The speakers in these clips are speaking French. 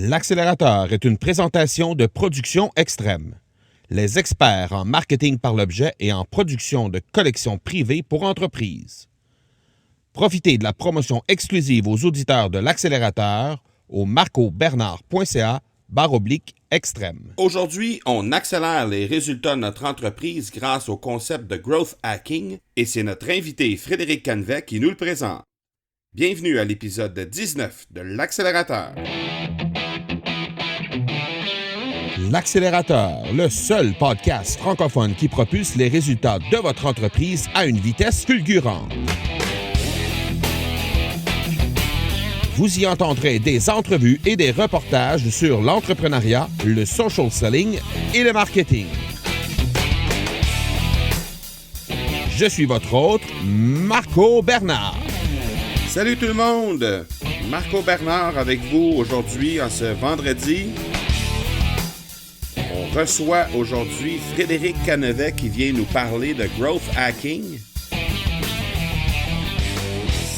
L'accélérateur est une présentation de Production Extrême. Les experts en marketing par l'objet et en production de collections privées pour entreprises. Profitez de la promotion exclusive aux auditeurs de l'accélérateur au marcobernard.ca/extrême. Aujourd'hui, on accélère les résultats de notre entreprise grâce au concept de growth hacking et c'est notre invité Frédéric Cannevec qui nous le présente. Bienvenue à l'épisode 19 de l'accélérateur. L'accélérateur, le seul podcast francophone qui propulse les résultats de votre entreprise à une vitesse fulgurante. Vous y entendrez des entrevues et des reportages sur l'entrepreneuriat, le social selling et le marketing. Je suis votre hôte, Marco Bernard. Salut tout le monde! Marco Bernard avec vous aujourd'hui en ce vendredi. On reçoit aujourd'hui Frédéric Cannevec qui vient nous parler de growth hacking.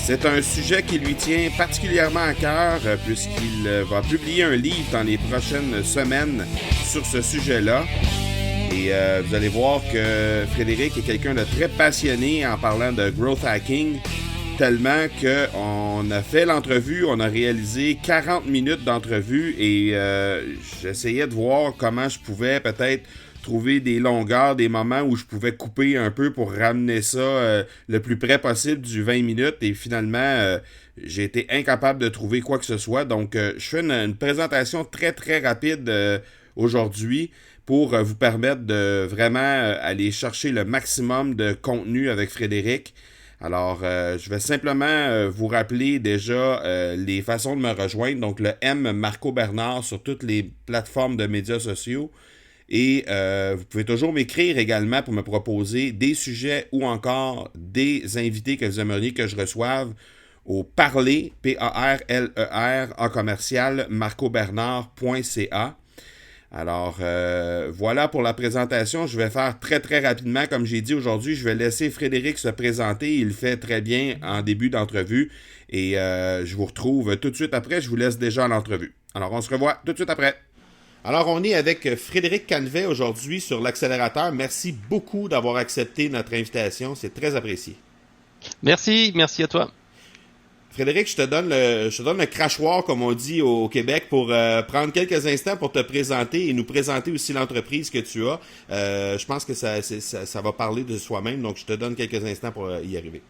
C'est un sujet qui lui tient particulièrement à cœur puisqu'il va publier un livre dans les prochaines semaines sur ce sujet-là. Et vous allez voir que Frédéric est quelqu'un de très passionné en parlant de growth hacking, tellement qu'on a fait l'entrevue, on a réalisé 40 minutes d'entrevue et j'essayais de voir comment je pouvais peut-être trouver des longueurs, des moments où je pouvais couper un peu pour ramener ça le plus près possible du 20 minutes et finalement j'ai été incapable de trouver quoi que ce soit. Donc je fais une présentation très très rapide aujourd'hui pour vous permettre de vraiment aller chercher le maximum de contenu avec Frédéric. Alors, je vais simplement vous rappeler déjà les façons de me rejoindre. Donc, le M Marco Bernard sur toutes les plateformes de médias sociaux. Et vous pouvez toujours m'écrire également pour me proposer des sujets ou encore des invités que vous aimeriez que je reçoive au parler, P-A-R-L-E-R, en commercial, marcobernard.ca. Alors, voilà pour la présentation. Je vais faire très, très rapidement. Comme j'ai dit aujourd'hui, je vais laisser Frédéric se présenter. Il le fait très bien en début d'entrevue. Et je vous retrouve tout de suite après. Je vous laisse déjà l'entrevue. Alors, on se revoit tout de suite après. Alors, on est avec Frédéric Cannevec aujourd'hui sur l'accélérateur. Merci beaucoup d'avoir accepté notre invitation. C'est très apprécié. Merci à toi. Frédéric, je te donne le crachoir, comme on dit au Québec, pour prendre quelques instants pour te présenter et nous présenter aussi l'entreprise que tu as. Je pense que ça va parler de soi-même, donc je te donne quelques instants pour y arriver.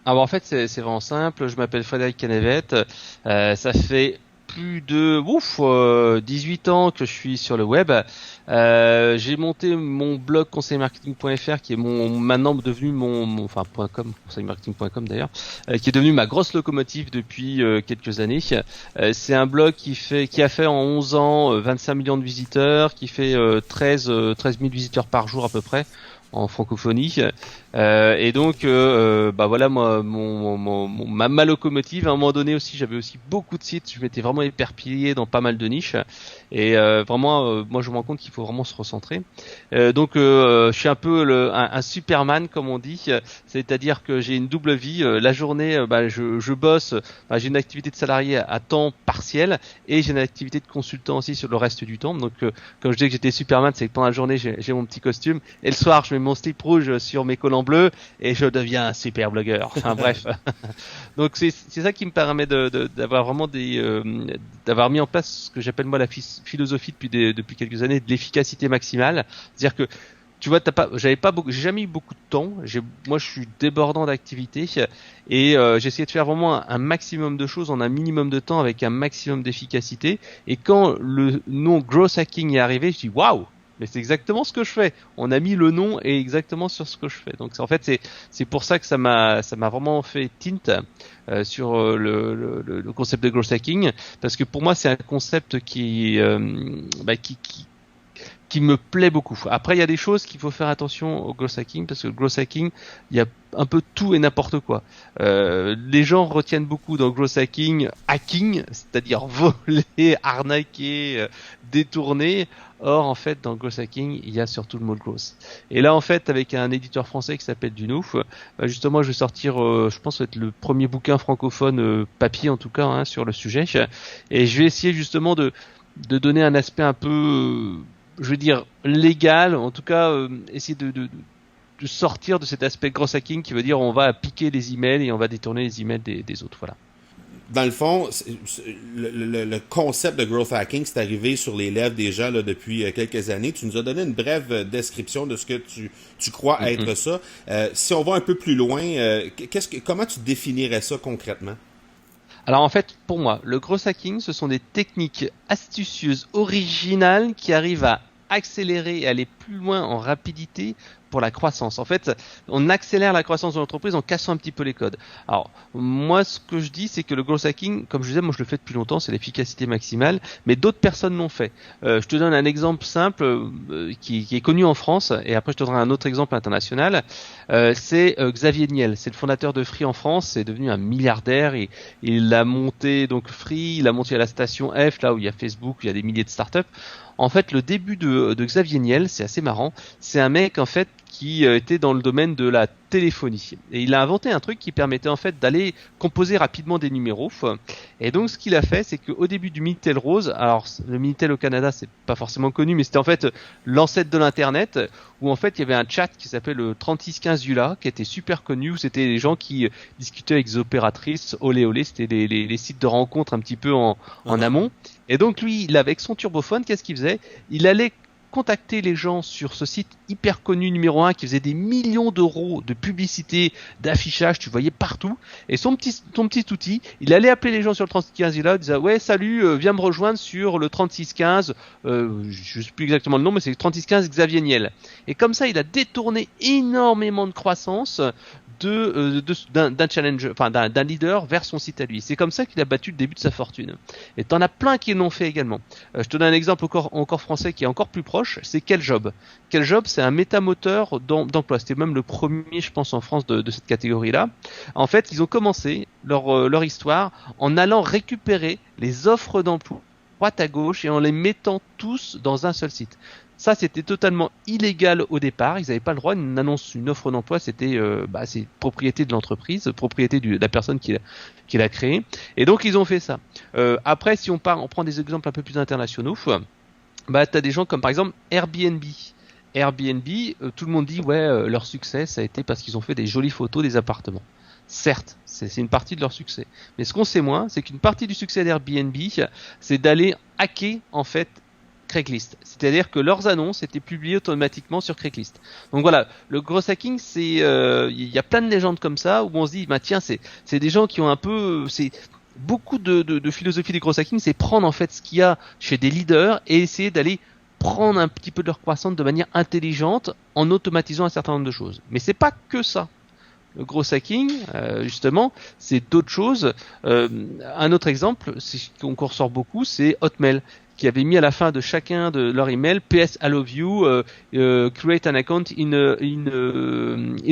Alors en fait, c'est vraiment simple. Je m'appelle Frédéric Cannevec. Ça fait plus de 18 ans que je suis sur le web. J'ai monté mon blog conseilmarketing.fr qui est maintenant devenu .com, conseilmarketing.com d'ailleurs, qui est devenu ma grosse locomotive depuis quelques années. C'est un blog qui a fait en 11 ans 25 millions de visiteurs, qui fait 13 000 visiteurs par jour à peu près en francophonie. Et donc voilà ma locomotive. À un moment donné aussi, j'avais aussi beaucoup de sites, je m'étais vraiment éparpillé dans pas mal de niches et moi je me rends compte qu'il faut vraiment se recentrer. Donc je suis un peu un Superman comme on dit, c'est-à-dire que j'ai une double vie. La journée je bosse, j'ai une activité de salarié à temps partiel et j'ai une activité de consultant aussi sur le reste du temps. Donc comme je disais que j'étais Superman, c'est que pendant la journée j'ai mon petit costume et le soir je mets mon slip rouge sur mes collants bleus et je deviens un super blogueur. Enfin bref. Donc c'est ça qui me permet d'avoir vraiment d'avoir mis en place ce que j'appelle moi la philosophie depuis quelques années de l'efficacité maximale. C'est-à-dire que tu vois, j'ai jamais eu beaucoup de temps. Moi, je suis débordant d'activités et j'ai essayé de faire vraiment un maximum de choses en un minimum de temps avec un maximum d'efficacité. Et quand le nom growth hacking est arrivé, je dis waouh! Mais c'est exactement ce que je fais. On a mis le nom et exactement sur ce que je fais. Donc en fait c'est pour ça que ça m'a vraiment fait tint sur le concept de growth hacking, parce que pour moi c'est un concept qui qui me plaît beaucoup. Après, il y a des choses qu'il faut faire attention au growth hacking, parce que le growth hacking, il y a un peu tout et n'importe quoi. Les gens retiennent beaucoup dans le growth hacking, c'est-à-dire voler, arnaquer, détourner. Or, en fait, dans le growth hacking, il y a surtout le mot growth. Et là, en fait, avec un éditeur français qui s'appelle Dunouf, justement, je vais sortir, je pense, ça va être le premier bouquin francophone, papier en tout cas, hein, sur le sujet. Et je vais essayer justement de donner un aspect un peu, je veux dire, légal, en tout cas, essayer de sortir de cet aspect growth hacking qui veut dire on va piquer les emails et on va détourner les emails des autres. Voilà. Dans le fond, le concept de growth hacking, c'est arrivé sur les lèvres des gens là, depuis quelques années. Tu nous as donné une brève description de ce que tu crois être ça. Si on va un peu plus loin, comment tu définirais ça concrètement? Alors en fait, pour moi, le growth hacking, ce sont des techniques astucieuses, originales, qui arrivent à accélérer et aller plus loin en rapidité pour la croissance. En fait, on accélère la croissance de l'entreprise en cassant un petit peu les codes. Alors, moi, ce que je dis, c'est que le growth hacking, comme je disais, moi je le fais depuis longtemps, c'est l'efficacité maximale, mais d'autres personnes l'ont fait. Je te donne un exemple simple qui est connu en France, et après je te donnerai un autre exemple international. C'est Xavier Niel, c'est le fondateur de Free en France, c'est devenu un milliardaire, et il a monté donc Free, il a monté à la station F, là où il y a Facebook, où il y a des milliers de startups. En fait, le début de Xavier Niel, c'est assez marrant, c'est un mec en fait qui était dans le domaine de la téléphonie. Et il a inventé un truc qui permettait en fait d'aller composer rapidement des numéros. Et donc ce qu'il a fait, c'est qu'au début du Minitel Rose, alors le Minitel au Canada, c'est pas forcément connu, mais c'était en fait l'ancêtre de l'internet, où en fait il y avait un chat qui s'appelait le 3615 ULA, qui était super connu, où c'était les gens qui discutaient avec des opératrices, olé olé, c'était les sites de rencontres un petit peu en amont. Et donc lui, il avec son turbophone, qu'est-ce qu'il faisait? Il allait contacter les gens sur ce site hyper connu numéro 1 qui faisait des millions d'euros de publicité, d'affichage, tu voyais partout. Et son petit outil, il allait appeler les gens sur le 3615 là, il disait ouais salut, viens me rejoindre sur le 3615, je sais plus exactement le nom, mais c'est le 3615 Xavier Niel. Et comme ça, il a détourné énormément de croissance d'un challenge, enfin d'un leader vers son site à lui. C'est comme ça qu'il a battu le début de sa fortune. Et t'en as plein qui l'ont fait également. Je te donne un exemple encore français qui est encore plus proche, c'est Quel-Job. Quel-Job, c'est un métamoteur d'emploi. C'était même le premier, je pense, en France de cette catégorie-là. En fait, ils ont commencé leur histoire en allant récupérer les offres d'emploi droite à gauche et en les mettant tous dans un seul site. Ça, c'était totalement illégal au départ. Ils n'avaient pas le droit. Une offre d'emploi, c'était c'est propriété de l'entreprise, propriété de la personne qui l'a créé. Et donc, ils ont fait ça. Après, si on prend des exemples un peu plus internationaux, t'as des gens comme par exemple Airbnb. Airbnb, tout le monde dit leur succès, ça a été parce qu'ils ont fait des jolies photos des appartements. Certes, c'est une partie de leur succès. Mais ce qu'on sait moins, c'est qu'une partie du succès d'Airbnb, c'est d'aller hacker en fait Craigslist. C'est-à-dire que leurs annonces étaient publiées automatiquement sur Craigslist. Donc voilà, le growth hacking, c'est il y a plein de légendes comme ça où on se dit tiens, c'est des gens qui ont un peu c'est beaucoup de philosophie du growth hacking, c'est prendre en fait ce qu'il y a chez des leaders et essayer d'aller prendre un petit peu de leur croissance de manière intelligente en automatisant un certain nombre de choses. Mais c'est pas que ça. Le growth hacking, justement, c'est d'autres choses. Un autre exemple, qu'on ressort beaucoup, c'est Hotmail, qui avait mis à la fin de chacun de leurs emails PS I love you, create an account in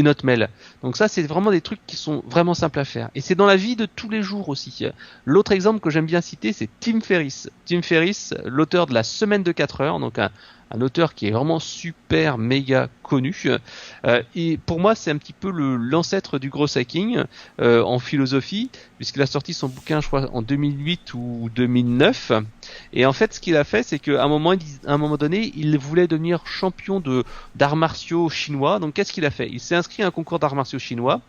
Hotmail. Donc ça, c'est vraiment des trucs qui sont vraiment simples à faire. Et c'est dans la vie de tous les jours aussi. L'autre exemple que j'aime bien citer, c'est Tim Ferriss. Tim Ferriss, l'auteur de La Semaine de 4 heures, donc un auteur qui est vraiment super méga connu. Et pour moi, c'est un petit peu l'ancêtre du growth hacking en philosophie, puisqu'il a sorti son bouquin, je crois, en 2008 ou 2009. Et en fait, ce qu'il a fait, c'est qu'à un moment donné, il voulait devenir champion d'arts martiaux chinois. Donc, qu'est-ce qu'il a fait? Il s'est inscrit à un concours d'arts martiaux chinois.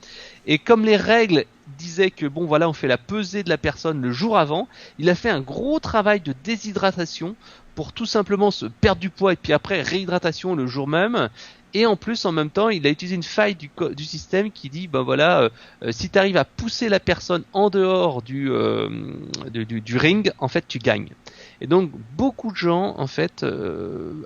Et comme les règles disaient que on fait la pesée de la personne le jour avant, il a fait un gros travail de déshydratation pour tout simplement se perdre du poids et puis après réhydratation le jour même. Et en plus, en même temps, il a utilisé une faille du système qui dit, si tu arrives à pousser la personne en dehors du ring, en fait, tu gagnes. Et donc, beaucoup de gens, en fait,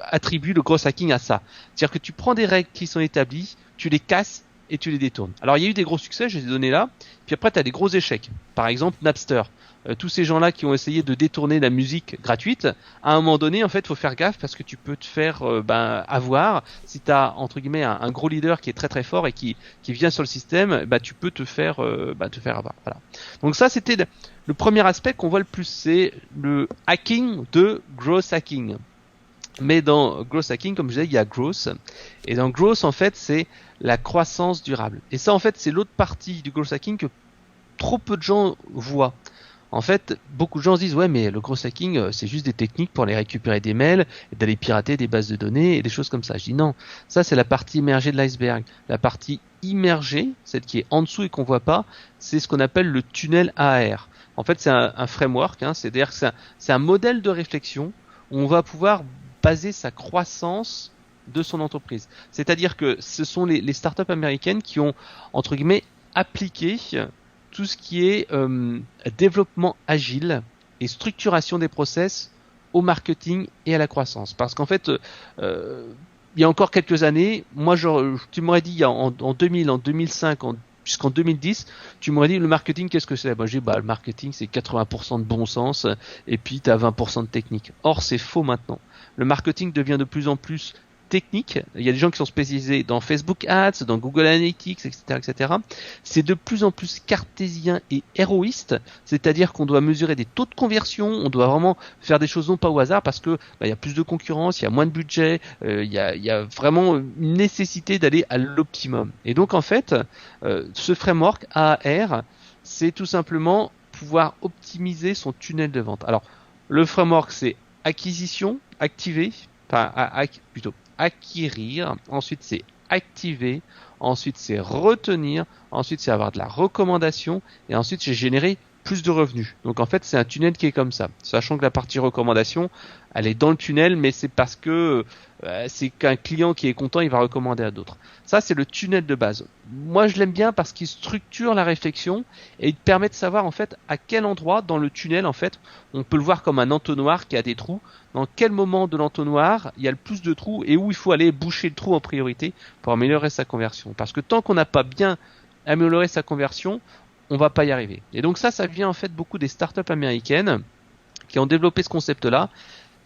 attribuent le growth hacking à ça. C'est-à-dire que tu prends des règles qui sont établies, tu les casses et tu les détournes. Alors il y a eu des gros succès, je les ai donnés là, puis après tu as des gros échecs. Par exemple Napster. Tous ces gens-là qui ont essayé de détourner la musique gratuite, à un moment donné, en fait, faut faire gaffe parce que tu peux te faire avoir. Si tu as entre guillemets un gros leader qui est très très fort et qui vient sur le système, tu peux te faire avoir. Voilà. Donc ça, c'était le premier aspect qu'on voit le plus, c'est le hacking de growth hacking. Mais dans growth hacking, comme je disais, il y a growth. Et dans growth, en fait, c'est la croissance durable. Et ça, en fait, c'est l'autre partie du growth hacking que trop peu de gens voient. En fait, beaucoup de gens se disent ouais, mais le growth hacking, c'est juste des techniques pour aller récupérer des mails et d'aller pirater des bases de données et des choses comme ça. Je dis non, ça c'est la partie immergée de l'iceberg. La partie immergée, celle qui est en dessous et qu'on voit pas, c'est ce qu'on appelle le tunnel AR. En fait, c'est un framework, c'est-à-dire que c'est un modèle de réflexion où on va pouvoir baser sa croissance de son entreprise. C'est-à-dire que ce sont les startups américaines qui ont entre guillemets appliqué tout ce qui est développement agile et structuration des process au marketing et à la croissance. Parce qu'en fait, il y a encore quelques années, moi, tu m'aurais dit en 2000, en 2005, jusqu'en 2010, tu m'aurais dit le marketing, qu'est-ce que c'est ? J'ai dit, le marketing, c'est 80% de bon sens et puis tu as 20% de technique. Or, c'est faux maintenant. Le marketing devient de plus en plus technique. Il y a des gens qui sont spécialisés dans Facebook Ads, dans Google Analytics, etc., etc. C'est de plus en plus cartésien et héroïste, c'est-à-dire qu'on doit mesurer des taux de conversion, on doit vraiment faire des choses non pas au hasard parce que il y a plus de concurrence, il y a moins de budget, il y a vraiment une nécessité d'aller à l'optimum. Et donc en fait, ce framework AAR, c'est tout simplement pouvoir optimiser son tunnel de vente. Alors le framework, c'est acquisition, activer, plutôt acquérir, ensuite c'est activer, ensuite c'est retenir, ensuite c'est avoir de la recommandation et ensuite c'est générer plus de revenus. Donc en fait c'est un tunnel qui est comme ça, sachant que la partie recommandation elle est dans le tunnel, mais c'est parce que c'est qu'un client qui est content il va recommander à d'autres. Ça c'est le tunnel de base. Moi je l'aime bien parce qu'il structure la réflexion et il permet de savoir en fait à quel endroit dans le tunnel en fait on peut le voir comme un entonnoir qui a des trous. Dans quel moment de l'entonnoir il y a le plus de trous et où il faut aller boucher le trou en priorité pour améliorer sa conversion. Parce que tant qu'on n'a pas bien amélioré sa conversion, on va pas y arriver. Et donc ça vient en fait beaucoup des startups américaines qui ont développé ce concept-là.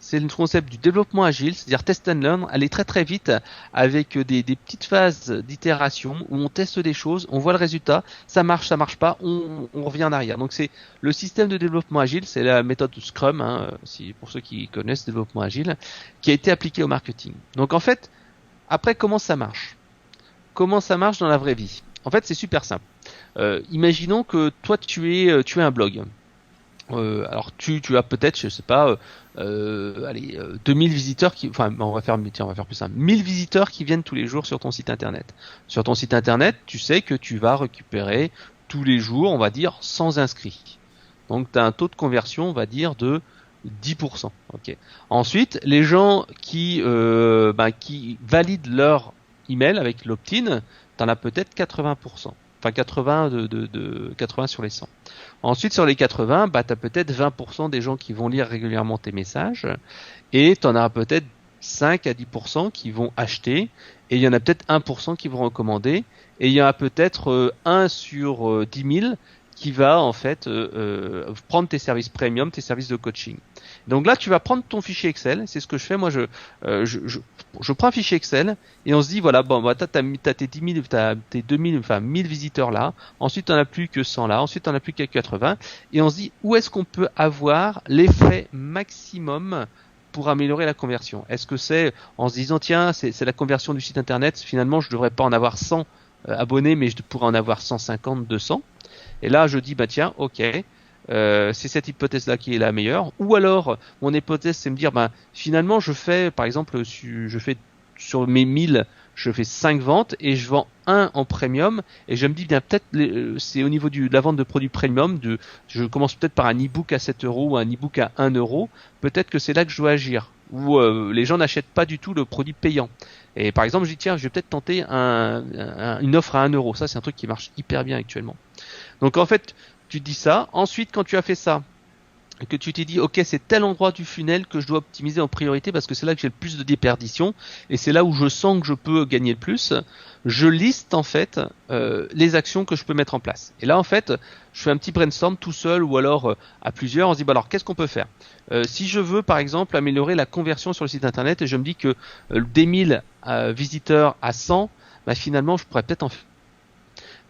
C'est le concept du développement agile, c'est-à-dire test and learn, aller très très vite avec des petites phases d'itération où on teste des choses, on voit le résultat, ça marche pas, on revient en arrière. Donc c'est le système de développement agile, c'est la méthode Scrum, pour ceux qui connaissent le développement agile, qui a été appliquée au marketing. Donc en fait, après comment ça marche ? Comment ça marche dans la vraie vie ? En fait c'est super simple. Imaginons que toi tu es un blog. Alors tu as peut-être, je sais pas, 2000 visiteurs on va faire plus simple, 1000 visiteurs qui viennent tous les jours sur ton site internet. Sur ton site internet, tu sais que tu vas récupérer tous les jours, on va dire 100 inscrits. Donc tu as un taux de conversion, on va dire de 10%. OK. Ensuite, les gens qui valident leur email avec l'opt-in, tu en as peut-être 80%. Enfin 80 sur les 100. Ensuite sur les 80, tu as peut-être 20% des gens qui vont lire régulièrement tes messages et tu en as peut-être 5 à 10% qui vont acheter et il y en a peut-être 1% qui vont recommander et il y en a peut-être 1 sur 10 000 qui va en fait prendre tes services premium, tes services de coaching. Donc là, tu vas prendre ton fichier Excel. C'est ce que je fais. Moi, je prends un fichier Excel et on se dit voilà, t'as tes 10 000, t'as tes 2000, 1000 visiteurs là. Ensuite, t'en as plus que 100 là. Ensuite, t'en as plus que 80. Et on se dit où est-ce qu'on peut avoir l'effet maximum pour améliorer la conversion. Est-ce que c'est en se disant tiens, c'est la conversion du site internet. Finalement, je devrais pas en avoir 100 abonnés, mais je pourrais en avoir 150, 200. Et là, je dis tiens, ok. C'est cette hypothèse-là qui est la meilleure. Ou alors, mon hypothèse, c'est me dire, finalement, je fais, par exemple, sur mes 1000, je fais 5 ventes et je vends 1 en premium. Et je me dis, bien, peut-être, c'est au niveau de la vente de produits premium, je commence peut-être par un e-book à 7 euros ou un e-book à 1 euro. Peut-être que c'est là que je dois agir. Ou les gens n'achètent pas du tout le produit payant. Et par exemple, je dis, tiens, je vais peut-être tenter une offre à 1 euro. Ça, c'est un truc qui marche hyper bien actuellement. Donc, en fait, tu te dis ça. Ensuite, quand tu as fait ça, que tu t'es dit ok c'est tel endroit du funnel que je dois optimiser en priorité parce que c'est là que j'ai le plus de déperdition et c'est là où je sens que je peux gagner le plus, je liste en fait les actions que je peux mettre en place. Et là en fait je fais un petit brainstorm tout seul ou alors à plusieurs, on se dit bah alors qu'est-ce qu'on peut faire si je veux par exemple améliorer la conversion sur le site internet et je me dis que des 1000 visiteurs à 100, bah finalement je pourrais peut-être en faire.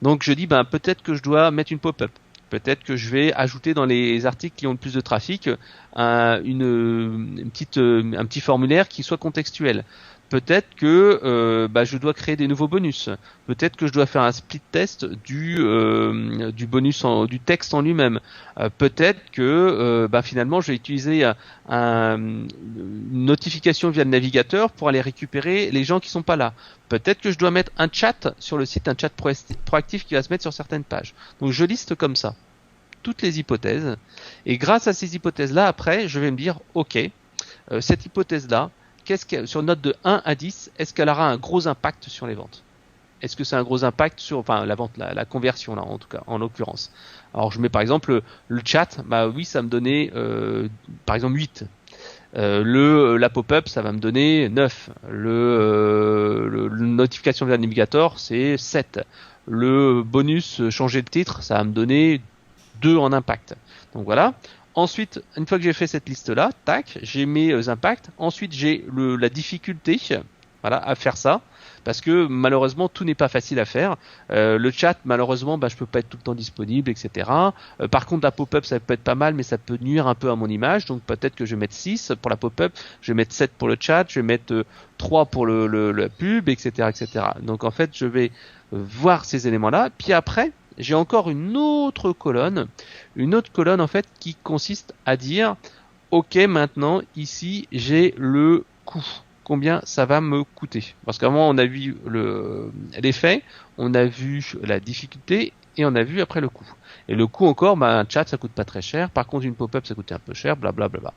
Donc je dis ben peut-être que je dois mettre une pop-up. Peut-être que je vais ajouter dans les articles qui ont le plus de trafic un petit formulaire qui soit contextuel. Peut-être que je dois créer des nouveaux bonus. Peut-être que je dois faire un split test du bonus du texte en lui-même. Peut-être que finalement je vais utiliser une notification via le navigateur pour aller récupérer les gens qui sont pas là. Peut-être que je dois mettre un chat sur le site, un chat proactif qui va se mettre sur certaines pages. Donc je liste comme ça toutes les hypothèses et grâce à ces hypothèses-là, après, je vais me dire ok, cette hypothèse-là, sur une note de 1 à 10, est-ce qu'elle aura un gros impact sur les ventes ? Est-ce que c'est un gros impact sur la vente, la conversion là en tout cas, en l'occurrence. Alors je mets par exemple le chat, oui ça me donnait par exemple 8. La pop-up ça va me donner 9. Le notification via le navigateur c'est 7. Le bonus changer de titre ça va me donner 2 en impact. Donc voilà. Ensuite, une fois que j'ai fait cette liste-là, tac, j'ai mes impacts. Ensuite, j'ai la difficulté, à faire ça, parce que malheureusement, tout n'est pas facile à faire. Le chat, malheureusement, je peux pas être tout le temps disponible, etc. Par contre, la pop-up, ça peut être pas mal, mais ça peut nuire un peu à mon image. Donc peut-être que je vais mettre 6 pour la pop-up, je vais mettre 7 pour le chat, je vais mettre 3 pour la pub, etc., etc. Donc en fait, je vais voir ces éléments-là. Puis après, j'ai encore une autre colonne en fait qui consiste à dire ok maintenant ici j'ai le coût, combien ça va me coûter, parce qu'avant on a vu l'effet, on a vu la difficulté et on a vu après le coût. Et le coût encore, un chat ça coûte pas très cher, par contre une pop-up ça coûtait un peu cher, blablabla.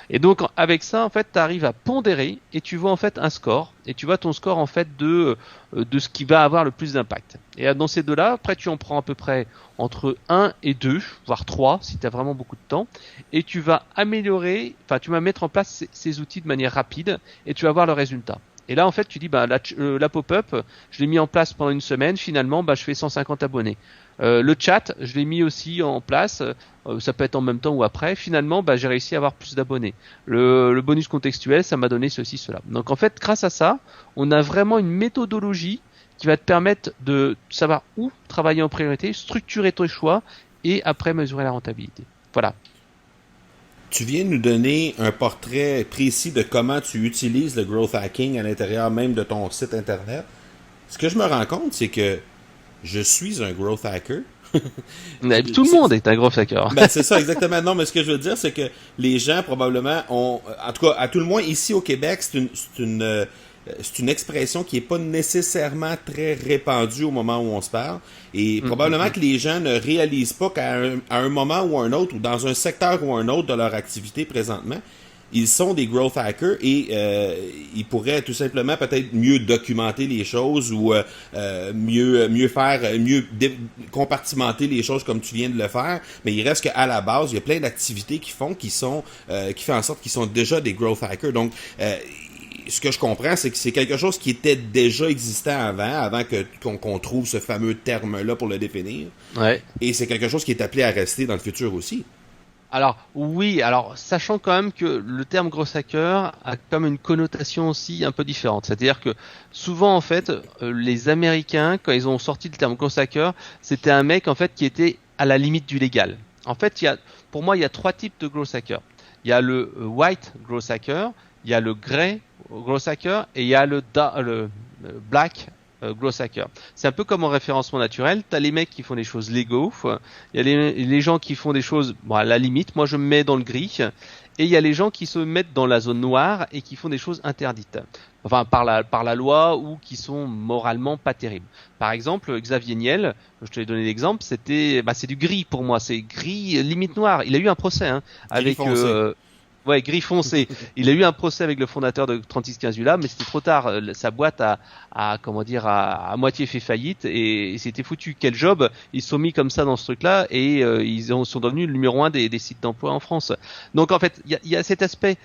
Et donc avec ça en fait tu arrives à pondérer et tu vois en fait un score, et tu vois ton score en fait de ce qui va avoir le plus d'impact. Et dans ces deux-là, après tu en prends à peu près entre 1 et 2, voire 3 si tu as vraiment beaucoup de temps, et tu vas tu vas mettre en place ces outils de manière rapide et tu vas voir le résultat. Et là, en fait, tu dis, la pop-up, je l'ai mis en place pendant une semaine. Finalement, je fais 150 abonnés. Le chat, je l'ai mis aussi en place. Ça peut être en même temps ou après. Finalement, j'ai réussi à avoir plus d'abonnés. Le bonus contextuel, ça m'a donné ceci, cela. Donc, en fait, grâce à ça, on a vraiment une méthodologie qui va te permettre de savoir où travailler en priorité, structurer tes choix et après mesurer la rentabilité. Voilà. Tu viens de nous donner un portrait précis de comment tu utilises le growth hacking à l'intérieur même de ton site internet. Ce que je me rends compte, c'est que je suis un growth hacker. Tout le monde est un growth hacker. C'est ça, exactement. Non, mais ce que je veux dire, c'est que les gens, probablement, ont... En tout cas, à tout le moins, ici au Québec, c'est une expression qui est pas nécessairement très répandue au moment où on se parle. Et probablement que les gens ne réalisent pas qu'à un moment ou un autre, ou dans un secteur ou un autre de leur activité présentement, ils sont des growth hackers et ils pourraient tout simplement peut-être mieux documenter les choses ou mieux compartimenter les choses comme tu viens de le faire. Mais il reste qu'à la base, il y a plein d'activités qui font qui fait en sorte qu'ils sont déjà des growth hackers. Donc ce que je comprends, c'est que c'est quelque chose qui était déjà existant avant qu'on trouve ce fameux terme-là pour le définir. Ouais. Et c'est quelque chose qui est appelé à rester dans le futur aussi. Alors oui, sachant quand même que le terme growth hacker a comme une connotation aussi un peu différente. C'est-à-dire que souvent en fait, les Américains, quand ils ont sorti le terme growth hacker, c'était un mec en fait qui était à la limite du légal. En fait, pour moi, il y a 3 types de growth hacker. Il y a le white growth hacker, il y a le grey growth hacker et il y a le black growth hacker. C'est un peu comme en référencement naturel. T'as les mecs qui font des choses légaux, il y a les gens qui font des choses à la limite. Moi, je me mets dans le gris. Et il y a les gens qui se mettent dans la zone noire et qui font des choses interdites. Enfin, par la loi ou qui sont moralement pas terribles. Par exemple, Xavier Niel, je te l'ai donné l'exemple, c'est du gris pour moi. C'est gris limite noire. Il a eu un procès avec Ouais, gris foncé. Il a eu un procès avec le fondateur de 3615 ULA, mais c'était trop tard. Sa boîte à moitié fait faillite et c'était foutu. Quel job? Ils se sont mis comme ça dans ce truc-là et sont devenus le numéro 1 des sites d'emploi en France. Donc en fait, il y a cet aspect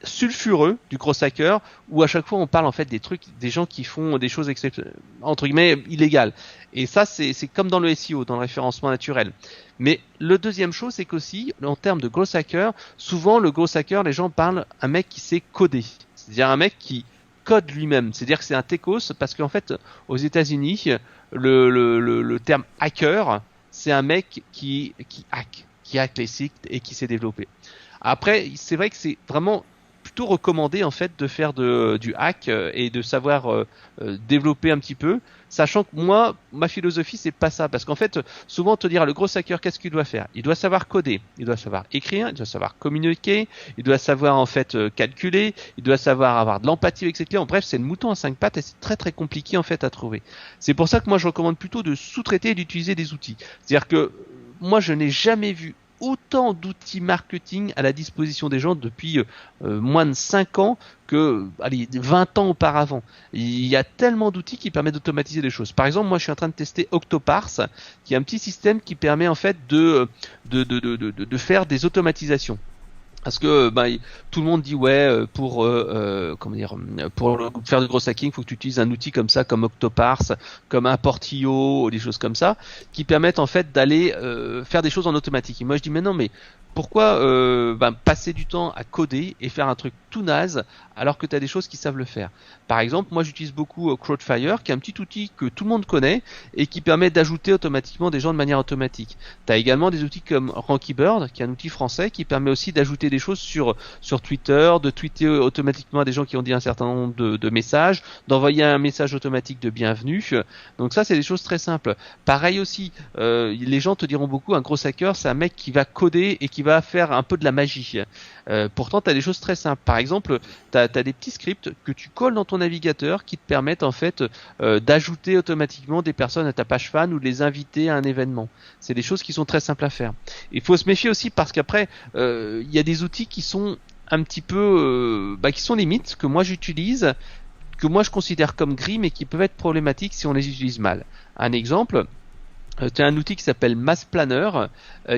sulfureux du gros hacker où à chaque fois on parle en fait des gens qui font des choses entre guillemets illégales. Et ça, c'est comme dans le SEO, dans le référencement naturel. Mais le deuxième chose, c'est qu'aussi, en termes de gros hacker, souvent le gros hacker, les gens parlent un mec qui sait coder. C'est-à-dire un mec qui code lui-même. C'est-à-dire que c'est un techos parce qu'en fait, aux États-Unis, le terme hacker, c'est un mec qui hack les sites et qui sait développer. Après, c'est vrai que c'est vraiment plutôt recommandé en fait de faire du hack et de savoir développer un petit peu, sachant que moi ma philosophie c'est pas ça, parce qu'en fait souvent te dire le gros hacker qu'est-ce qu'il doit faire, il doit savoir coder, il doit savoir écrire, il doit savoir communiquer, il doit savoir en fait calculer, il doit savoir avoir de l'empathie avec ses clients. Bref, c'est le mouton à 5 pattes et c'est très très compliqué en fait à trouver. C'est pour ça que moi je recommande plutôt de sous-traiter et d'utiliser des outils. C'est-à-dire que moi je n'ai jamais vu autant d'outils marketing à la disposition des gens depuis moins de 5 ans que 20 ans auparavant. Il y a tellement d'outils qui permettent d'automatiser les choses. Par exemple, moi je suis en train de tester Octoparse, qui est un petit système qui permet en fait de faire des automatisations. Parce que tout le monde dit pour faire du gros hacking, il faut que tu utilises un outil comme ça, comme Octoparse, comme un Portillo, des choses comme ça, qui permettent en fait d'aller faire des choses en automatique. Et moi je dis mais non, mais pourquoi passer du temps à coder et faire un truc tout naze alors que tu as des choses qui savent le faire. Par exemple, moi j'utilise beaucoup Crowdfire, qui est un petit outil que tout le monde connaît et qui permet d'ajouter automatiquement des gens de manière automatique. Tu as également des outils comme Rankybird, qui est un outil français qui permet aussi d'ajouter des choses sur Twitter, de tweeter automatiquement à des gens qui ont dit un certain nombre de messages, d'envoyer un message automatique de bienvenue. Donc ça, c'est des choses très simples. Pareil aussi, les gens te diront beaucoup, un gros hacker, c'est un mec qui va coder et qui va faire un peu de la magie. Pourtant, tu as des choses très simples. Par exemple, tu as des petits scripts que tu colles dans ton navigateur qui te permettent en fait d'ajouter automatiquement des personnes à ta page fan ou de les inviter à un événement. C'est des choses qui sont très simples à faire. Il faut se méfier aussi parce qu'après, il y a des outils qui sont un petit peu, qui sont limites, que moi j'utilise, que moi je considère comme gris, mais qui peuvent être problématiques si on les utilise mal. Un exemple. Tu as un outil qui s'appelle Mass Planner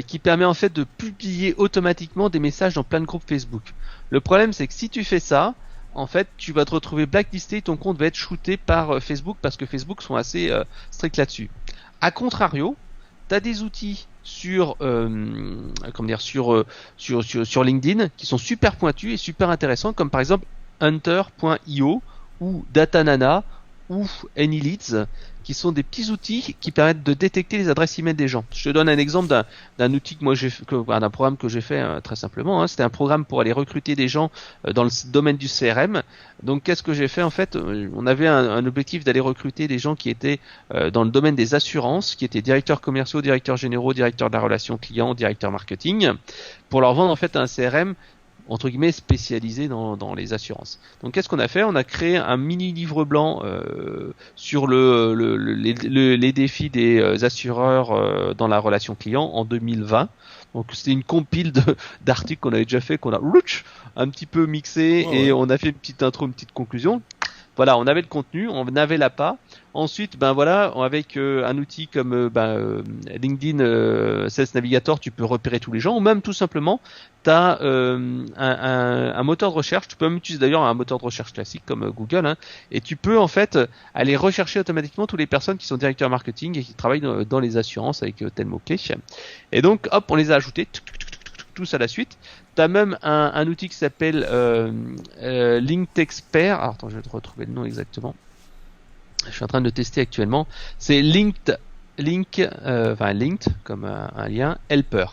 qui permet en fait de publier automatiquement des messages dans plein de groupes Facebook. Le problème c'est que si tu fais ça, en fait tu vas te retrouver blacklisté et ton compte va être shooté par Facebook parce que Facebook sont assez stricts là-dessus. A contrario, tu as des outils sur LinkedIn qui sont super pointus et super intéressants, comme par exemple Hunter.io ou Datanana ou AnyLeads, qui sont des petits outils qui permettent de détecter les adresses email des gens. Je te donne un exemple d'un outil que moi d'un programme que j'ai fait très simplement. C'était un programme pour aller recruter des gens dans le domaine du CRM. Donc qu'est-ce que j'ai fait en fait? On avait un objectif d'aller recruter des gens qui étaient dans le domaine des assurances, qui étaient directeurs commerciaux, directeurs généraux, directeurs de la relation client, directeurs marketing, pour leur vendre en fait un CRM entre guillemets spécialisé dans les assurances. Donc qu'est-ce qu'on a fait? On a créé un mini livre blanc sur les défis des assureurs dans la relation client en 2020. Donc c'était une compile d'articles qu'on avait déjà fait, qu'on a un petit peu mixé et on a fait une petite intro, une petite conclusion. Voilà, on avait le contenu, on avait l'appât. Ensuite, avec un outil comme LinkedIn Sales Navigator, tu peux repérer tous les gens, ou même tout simplement, tu as un moteur de recherche. Tu peux même utiliser d'ailleurs un moteur de recherche classique comme Google, et tu peux en fait aller rechercher automatiquement toutes les personnes qui sont directeurs marketing et qui travaillent dans les assurances avec tel mot-clé. Et donc, hop, on les a ajoutés tous à la suite. Tu as même un outil qui s'appelle LinkedExpert. Alors attends, je vais te retrouver le nom exactement. Je suis en train de le tester actuellement. C'est Linked comme un lien, Helper.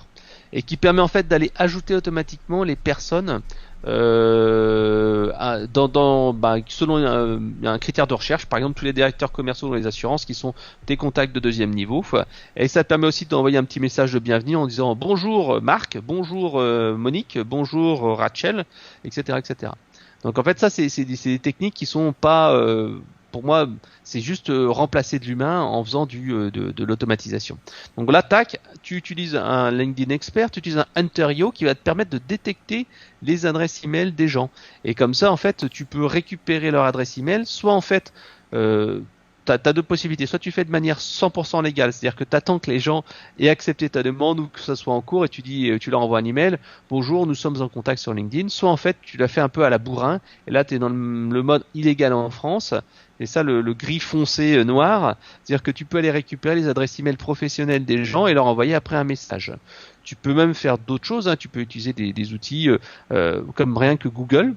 Et qui permet en fait d'aller ajouter automatiquement les personnes selon un critère de recherche. Par exemple, tous les directeurs commerciaux dans les assurances qui sont des contacts de deuxième niveau. Et ça te permet aussi d'envoyer un petit message de bienvenue en disant bonjour Marc, bonjour Monique, bonjour Rachel, etc., etc. Donc en fait ça c'est des techniques qui sont pas pour moi, c'est juste remplacer de l'humain en faisant de l'automatisation. Donc là, tac, tu utilises un LinkedIn Expert, tu utilises un Hunter.io qui va te permettre de détecter les adresses email des gens. Et comme ça, en fait, tu peux récupérer leur adresse email, soit en fait, t'as deux possibilités. Soit tu fais de manière 100% légale, c'est-à-dire que tu attends que les gens aient accepté ta demande ou que ça soit en cours et tu leur envoies un email. Bonjour, nous sommes en contact sur LinkedIn. Soit en fait, tu l'as fait un peu à la bourrin et là, tu es dans le mode illégal en France. Et ça, le gris foncé noir, c'est-à-dire que tu peux aller récupérer les adresses email professionnelles des gens et leur envoyer après un message. Tu peux même faire d'autres choses. Tu peux utiliser des outils comme rien que Google.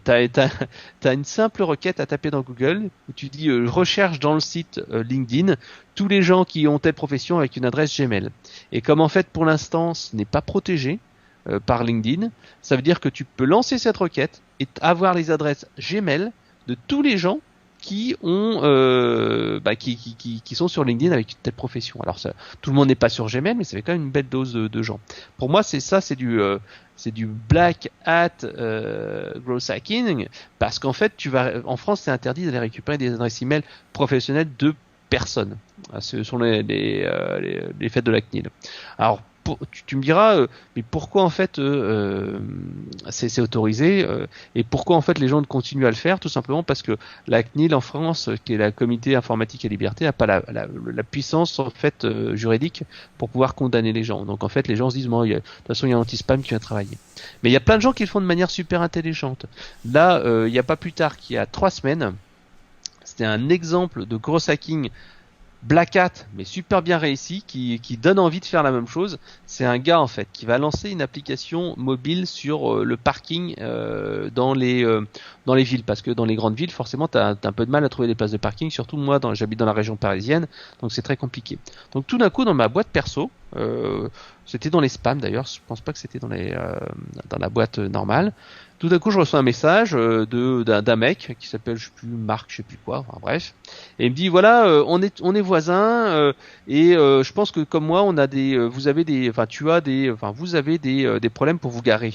T'as une simple requête à taper dans Google où tu dis recherche dans le site LinkedIn tous les gens qui ont telle profession avec une adresse Gmail. Et comme en fait pour l'instant ce n'est pas protégé par LinkedIn, ça veut dire que tu peux lancer cette requête et avoir les adresses Gmail de tous les gens qui ont qui sont sur LinkedIn avec une telle profession. Alors ça, tout le monde n'est pas sur Gmail, mais ça fait quand même une belle dose de gens. Pour moi, c'est du black hat growth hacking parce qu'en fait, en France, c'est interdit d'aller récupérer des adresses email professionnelles de personnes. Ce sont les faits de la CNIL. Alors tu me diras, mais pourquoi en fait c'est autorisé et pourquoi en fait les gens continuent à le faire? Tout simplement parce que la CNIL en France, qui est la Comité Informatique et Liberté, n'a pas la puissance en fait juridique pour pouvoir condamner les gens. Donc en fait les gens se disent, bon, de toute façon il y a un anti-spam qui va travailler. Mais il y a plein de gens qui le font de manière super intelligente. Là, il n'y a pas plus tard qu'il y a 3 semaines, c'était un exemple de gros hacking Black Hat, mais super bien réussi, qui donne envie de faire la même chose. C'est un gars en fait qui va lancer une application mobile sur le parking dans les villes, parce que dans les grandes villes, forcément, t'as un peu de mal à trouver des places de parking. Surtout moi, j'habite dans la région parisienne, donc c'est très compliqué. Donc tout d'un coup, dans ma boîte perso, c'était dans les spams d'ailleurs, je pense pas que c'était dans la boîte normale. Tout d'un coup, je reçois un message d'un mec qui s'appelle, je sais plus, Marc, je sais plus quoi, enfin bref, et il me dit voilà, on est voisins et je pense que comme moi, vous avez des problèmes pour vous garer.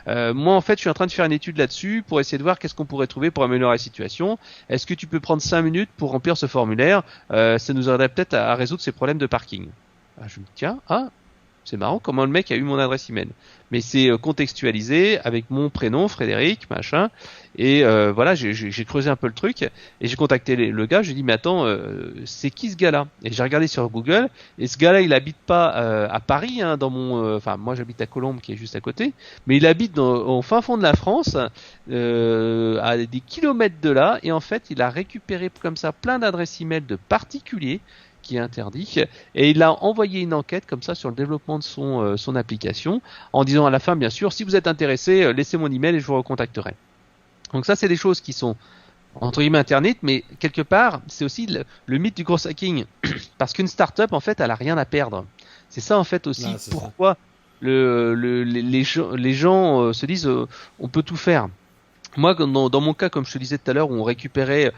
Moi, en fait, je suis en train de faire une étude là-dessus pour essayer de voir qu'est-ce qu'on pourrait trouver pour améliorer la situation. Est-ce que tu peux prendre 5 minutes pour remplir ce formulaire? Ça nous aiderait peut-être à résoudre ces problèmes de parking. Je me dis tiens, c'est marrant comment le mec a eu mon adresse email. Mais c'est contextualisé avec mon prénom, Frédéric, machin. Et voilà, j'ai creusé un peu le truc et j'ai contacté le gars. Je lui ai dit mais attends, c'est qui ce gars-là? Et j'ai regardé sur Google et ce gars-là, il habite pas à Paris, hein, moi j'habite à Colombes qui est juste à côté, mais il habite au fin fond de la France, à des kilomètres de là. Et en fait, il a récupéré comme ça plein d'adresses email de particuliers qui est interdit, et il a envoyé une enquête comme ça sur le développement de son application, en disant à la fin, bien sûr, si vous êtes intéressé, laissez mon email et je vous recontacterai. Donc ça, c'est des choses qui sont entre guillemets internet, mais quelque part, c'est aussi le mythe du gros hacking, parce qu'une startup, en fait, elle a rien à perdre. C'est ça, en fait, aussi pourquoi les gens se disent, on peut tout faire. Moi, dans mon cas, comme je te disais tout à l'heure, où on récupérait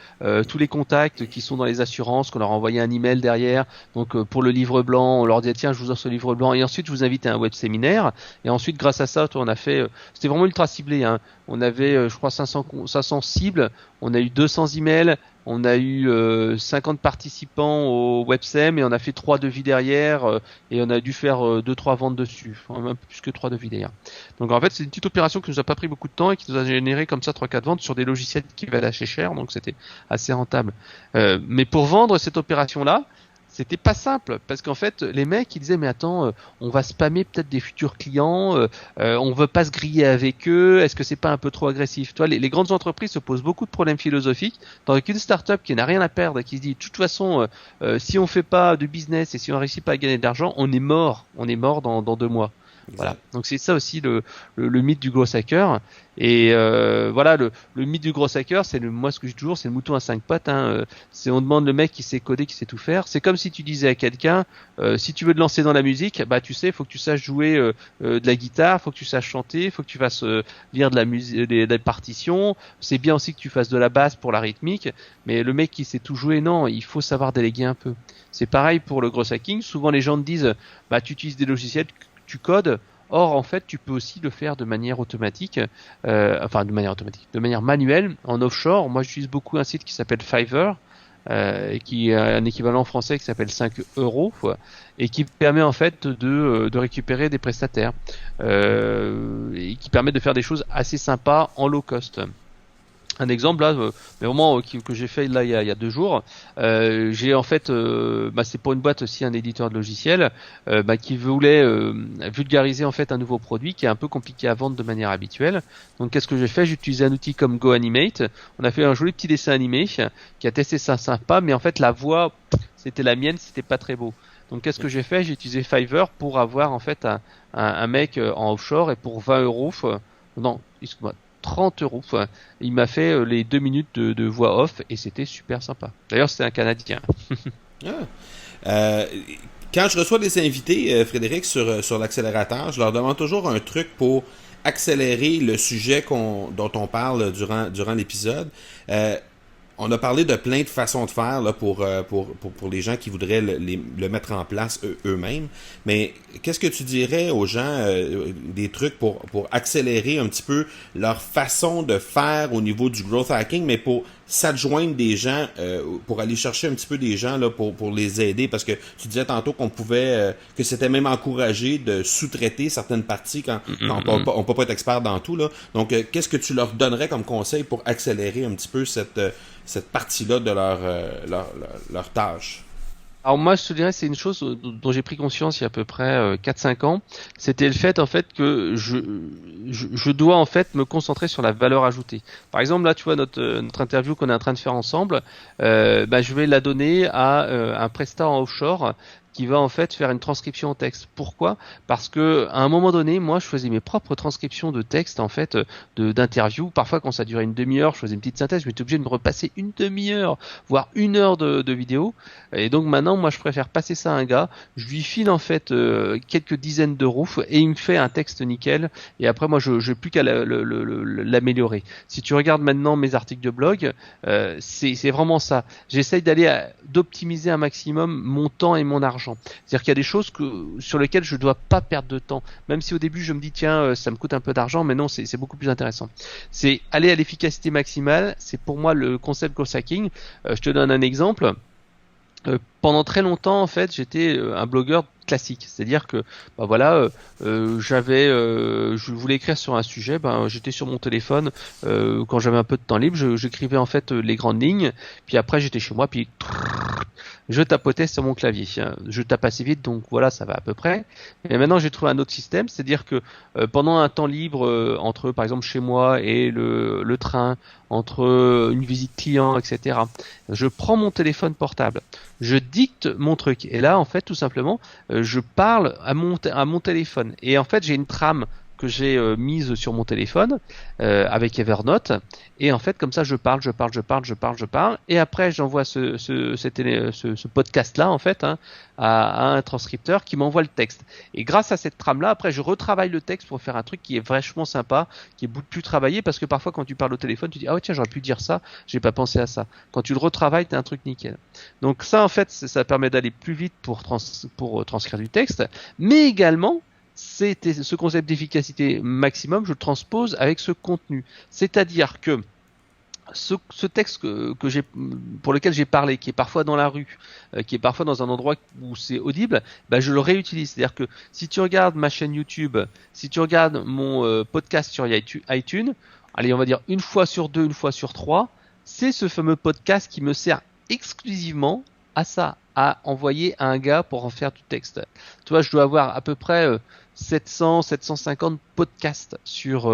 tous les contacts qui sont dans les assurances, qu'on leur envoyait un email derrière. Donc pour le livre blanc, on leur disait tiens, je vous offre ce livre blanc, et ensuite je vous invite à un web séminaire. Et ensuite, grâce à ça, on a fait, c'était vraiment ultra ciblé. Hein. On avait, je crois, 500 cibles. On a eu 200 emails. On a eu 50 participants au WebSem et on a fait 3 devis derrière et on a dû faire 2-3 ventes dessus, enfin, même plus que 3 devis derrière. Donc en fait c'est une petite opération qui nous a pas pris beaucoup de temps et qui nous a généré comme ça 3-4 ventes sur des logiciels qui valaient assez cher, donc c'était assez rentable. Mais pour vendre cette opération-là, c'était pas simple parce qu'en fait les mecs ils disaient mais attends on va spammer peut-être des futurs clients, on veut pas se griller avec eux, est-ce que c'est pas un peu trop agressif? Toi les grandes entreprises se posent beaucoup de problèmes philosophiques, tandis qu'une start-up qui n'a rien à perdre, qui se dit de toute façon si on fait pas de business et si on réussit pas à gagner de l'argent, on est mort dans 2 mois. Voilà. Donc c'est ça aussi le mythe du gros hacker. Et voilà, le mythe du gros hacker, c'est moi ce que je dis toujours, c'est le mouton à 5 pattes. Hein. C'est on demande le mec qui sait coder, qui sait tout faire. C'est comme si tu disais à quelqu'un, si tu veux te lancer dans la musique, bah tu sais, faut que tu saches jouer de la guitare, faut que tu saches chanter, faut que tu fasses lire de la musique, des partitions. C'est bien aussi que tu fasses de la basse pour la rythmique. Mais le mec qui sait tout jouer, non, il faut savoir déléguer un peu. C'est pareil pour le gros hacking. Souvent les gens te disent, bah tu utilises des logiciels, tu codes, Or, en fait, tu peux aussi le faire de manière automatique, de manière manuelle, en offshore. Moi, j'utilise beaucoup un site qui s'appelle Fiverr, qui a un équivalent français qui s'appelle 5 euros, et qui permet en fait de récupérer des prestataires, et qui permet de faire des choses assez sympas en low cost. Un exemple là, mais vraiment que j'ai fait là il y a 2 jours. J'ai en fait, c'est pour une boîte aussi, un éditeur de logiciels, qui voulait vulgariser en fait un nouveau produit qui est un peu compliqué à vendre de manière habituelle. Donc qu'est-ce que j'ai fait? J'ai utilisé un outil comme GoAnimate. On a fait un joli petit dessin animé qui a testé ça sympa, mais en fait la voix c'était la mienne, c'était pas très beau. Donc qu'est-ce que j'ai fait? J'ai utilisé Fiverr pour avoir en fait un mec en offshore, et pour 20 euros, non, excuse-moi, 30 euros. Il m'a fait les 2 minutes de voix off, et c'était super sympa. D'ailleurs, c'est un Canadien. Quand je reçois des invités, Frédéric, sur l'accélérateur, je leur demande toujours un truc pour accélérer le sujet dont on parle durant l'épisode. On a parlé de plein de façons de faire là, pour les gens qui voudraient le mettre en place eux-mêmes. Mais qu'est-ce que tu dirais aux gens, des trucs pour accélérer un petit peu leur façon de faire au niveau du growth hacking, mais pour s'adjoindre des gens, pour aller chercher un petit peu des gens là pour les aider? Parce que tu disais tantôt qu'on pouvait, que c'était même encouragé de sous-traiter certaines parties quand on peut pas être expert dans tout là. Donc qu'est-ce que tu leur donnerais comme conseil pour accélérer un petit peu cette partie-là de leur tâche? Alors moi, je te dirais, c'est une chose dont j'ai pris conscience il y a à peu près 4-5 ans. C'était le fait en fait que je dois en fait me concentrer sur la valeur ajoutée. Par exemple, là, tu vois notre interview qu'on est en train de faire ensemble, je vais la donner à un prestat en offshore qui va en fait faire une transcription en texte. Pourquoi? Parce que à un moment donné, moi, je faisais mes propres transcriptions de texte en fait, d'interview. Parfois, quand ça durait une demi-heure, je faisais une petite synthèse. Je m'étais obligé de me repasser une demi-heure, voire 1 heure de vidéo. Et donc maintenant, moi, je préfère passer ça à un gars. Je lui file en fait quelques dizaines d'euros, et il me fait un texte nickel. Et après, moi, je n'ai plus qu'à l'améliorer. Si tu regardes maintenant mes articles de blog, c'est vraiment ça. J'essaye d'optimiser un maximum mon temps et mon argent. C'est-à-dire qu'il y a des choses sur lesquelles je ne dois pas perdre de temps. Même si au début je me dis tiens, ça me coûte un peu d'argent, mais non, c'est beaucoup plus intéressant. C'est aller à l'efficacité maximale. C'est pour moi le concept growth hacking. Je te donne un exemple. Pendant très longtemps, en fait, j'étais un blogueur classique, c'est-à-dire que je voulais écrire sur un sujet, j'étais sur mon téléphone, quand j'avais un peu de temps libre, j'écrivais en fait les grandes lignes, puis après j'étais chez moi, puis je tapotais sur mon clavier. Je tape assez vite, donc voilà, ça va à peu près. Et maintenant, j'ai trouvé un autre système, c'est-à-dire que pendant un temps libre entre, par exemple, chez moi et le train, entre une visite client, etc., je prends mon téléphone portable, je dicte mon truc, et là, en fait, tout simplement, je parle à mon téléphone. Et en fait, j'ai une trame que j'ai mise sur mon téléphone avec Evernote, et en fait comme ça je parle, et après j'envoie ce podcast là en fait à un transcripteur qui m'envoie le texte, et grâce à cette trame là après je retravaille le texte pour faire un truc qui est vachement sympa, qui est beaucoup plus travaillé, parce que parfois quand tu parles au téléphone tu dis ah ouais tiens j'aurais pu dire ça, j'ai pas pensé à ça. Quand tu le retravailles t'as un truc nickel. Donc ça en fait ça permet d'aller plus vite pour transcrire du texte, mais également c'était ce concept d'efficacité maximum, je le transpose avec ce contenu. C'est-à-dire que ce texte pour lequel j'ai parlé, qui est parfois dans la rue, qui est parfois dans un endroit où c'est audible, je le réutilise. C'est-à-dire que si tu regardes ma chaîne YouTube, si tu regardes mon podcast sur iTunes, allez, on va dire 1 fois sur 2, 1 fois sur 3, c'est ce fameux podcast qui me sert exclusivement à ça, à envoyer à un gars pour en faire du texte. Tu vois, je dois avoir à peu près 750 podcasts sur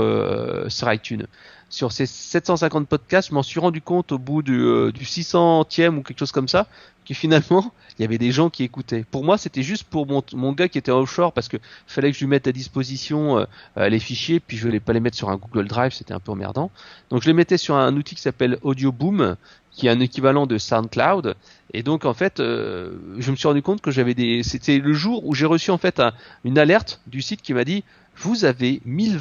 iTunes. Sur ces 750 podcasts, je m'en suis rendu compte au bout du 600e ou quelque chose comme ça, que finalement, il y avait des gens qui écoutaient. Pour moi, c'était juste pour mon gars qui était offshore, parce que fallait que je lui mette à disposition les fichiers, puis je voulais pas les mettre sur un Google Drive, c'était un peu emmerdant. Donc je les mettais sur un outil qui s'appelle Audio Boom, qui est un équivalent de SoundCloud. Et donc en fait, je me suis rendu compte que c'était le jour où j'ai reçu en fait une alerte du site qui m'a dit vous avez 1000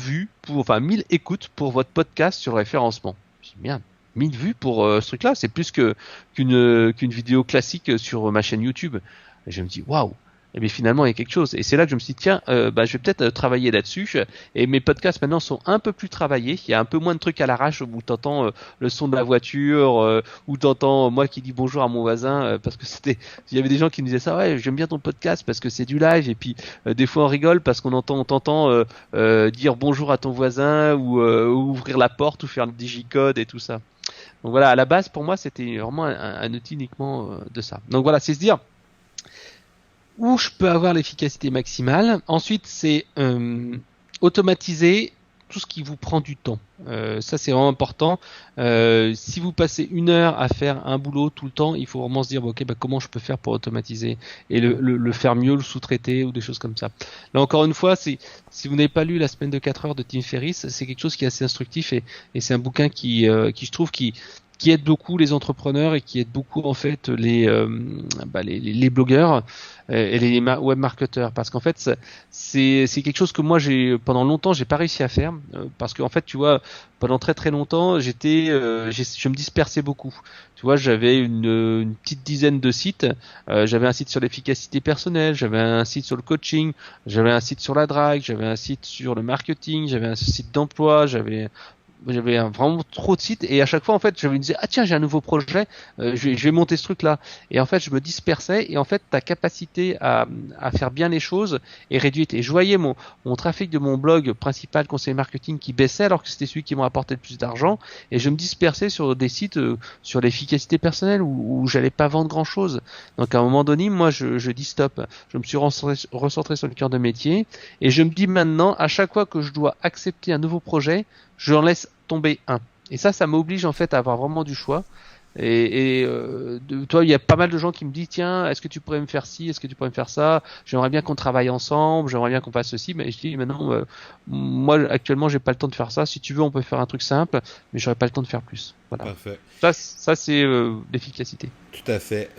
écoutes pour votre podcast sur le référencement. Je me suis dit merde, 1000 vues pour ce truc-là, c'est plus qu'une vidéo classique sur ma chaîne YouTube. Et je me dis waouh. Et bien finalement il y a quelque chose. Et c'est là que je me suis dit tiens, je vais peut-être travailler là-dessus. Et mes podcasts maintenant sont un peu plus travaillés. Il y a un peu moins de trucs à l'arrache où t'entends le son de la voiture, où t'entends moi qui dis bonjour à mon voisin parce que il y avait des gens qui me disaient ça, ouais, j'aime bien ton podcast parce que c'est du live. Et puis des fois on rigole parce qu'on t'entend dire bonjour à ton voisin ou ouvrir la porte ou faire le digicode et tout ça. Donc voilà, à la base pour moi c'était vraiment un outil uniquement de ça. Donc voilà, c'est se dire où je peux avoir l'efficacité maximale. Ensuite, c'est automatiser tout ce qui vous prend du temps. Ça, c'est vraiment important. Si vous passez 1 heure à faire un boulot tout le temps, il faut vraiment se dire, comment je peux faire pour automatiser et le faire mieux, le sous-traiter ou des choses comme ça. Là, encore une fois, si vous n'avez pas lu La semaine de 4 heures de Tim Ferriss, c'est quelque chose qui est assez instructif et c'est un bouquin qui je trouve qui aide beaucoup les entrepreneurs et qui aide beaucoup en fait les blogueurs et les web marketeurs, parce qu'en fait c'est quelque chose que moi pendant longtemps j'ai pas réussi à faire parce qu'en fait tu vois pendant très très longtemps je me dispersais beaucoup. Tu vois, j'avais une petite dizaine de sites. J'avais un site sur l'efficacité personnelle, j'avais un site sur le coaching, j'avais un site sur la drague, j'avais un site sur le marketing, j'avais un site d'emploi, j'avais vraiment trop de sites et à chaque fois en fait je me disais tiens j'ai un nouveau projet, je vais monter ce truc là et en fait je me dispersais et en fait ta capacité à faire bien les choses est réduite et je voyais mon trafic de mon blog principal conseiller marketing qui baissait alors que c'était celui qui m'a apporté le plus d'argent et je me dispersais sur des sites sur l'efficacité personnelle où j'allais pas vendre grand chose. Donc à un moment donné moi je dis stop, je me suis recentré sur le cœur de métier et je me dis maintenant à chaque fois que je dois accepter un nouveau projet je en laisse tomber un. Et ça m'oblige en fait à avoir vraiment du choix. Toi, il y a pas mal de gens qui me disent tiens, est-ce que tu pourrais me faire ci, est-ce que tu pourrais me faire ça, j'aimerais bien qu'on travaille ensemble, j'aimerais bien qu'on fasse ceci, mais je dis maintenant moi actuellement j'ai pas le temps de faire ça, si tu veux on peut faire un truc simple, mais j'aurais pas le temps de faire plus. Voilà. Parfait. Ça c'est l'efficacité. Tout à fait.